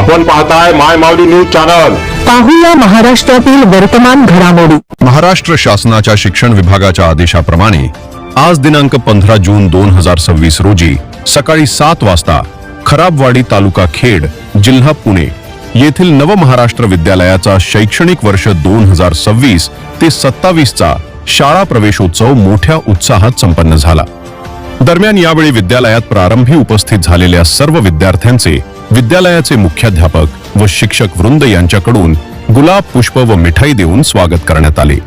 आपण पाहताय माय माऊली news channel. पाहूया महाराष्ट्रातील वर्तमान घडामोडी। महाराष्ट्र शासनाच्या शिक्षण विभागाच्या आदेशाप्रमाणे आज दिनांक 15 जून 2026 रोजी सकाळी 7 वाजता खराबवाडी तालुका खेड जिल्हा पुणे येथील नवमहाराष्ट्र विद्यालयाचा शैक्षणिक वर्ष 2026 ते 27 चा शाळा प्रवेशोत्सव मोठ्या उत्साहात संपन्न झाला। दरम्यान यावेळी विद्यालयात प्रारंभी उपस्थित झालेल्या सर्व विद्यार्थ्यांचे विद्यालयाचे मुख्याध्यापक व शिक्षक वृंद यांच्याकडून गुलाब, पुष्प व मिठाई देऊन स्वागत करण्यात आले।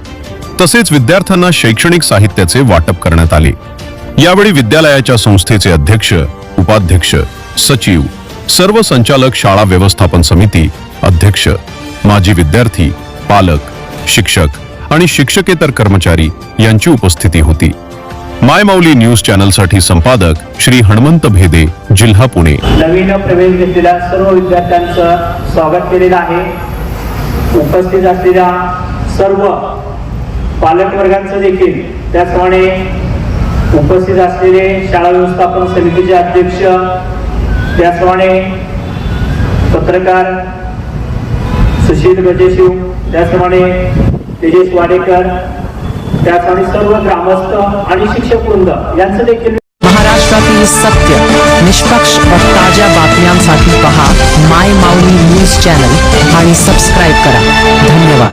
तसेच विद्यार्थ्यांना शैक्षणिक साहित्याचे वाटप करण्यात आले। यावेळी विद्यालयाच्या संस्थेचे अध्यक्ष, उपाध्यक्ष, सचिव, सर्व संचालक, शाळा व्यवस्थापन समिती अध्यक्ष, माजी विद्यार्थी, पालक, शिक्षक आणि शिक्षकेतर कर्मचारी यांची उपस्थिती होती। माय माऊली न्यूज चॅनल साठी संपादक श्री हनुमंत भेदे, जिल्हा पुणे। नवीन प्रवेश घेतलेल्या सर्व विद्यार्थ्यांचं स्वागत केलेलं आहे। उपस्थित असलेल्या सर्व पालक वर्गांचं देखील त्याचप्रमाणे उपस्थित असलेले शाळा व्यवस्थापन समितीचे अध्यक्ष, त्याचप्रमाणे पत्रकार सुशील गजेशिव, त्याचप्रमाणे तेजस वाडेकर, त्याचप्रमाणे सर्व ग्रामस्थ आणि शिक्षक वृंद यांचं देखील। महाराष्ट्रातील सत्य, निष्पक्ष व ताज्या बातम्यांसाठी पहा माय माऊली न्यूज चॅनल आणि सबस्क्राइब करा। धन्यवाद।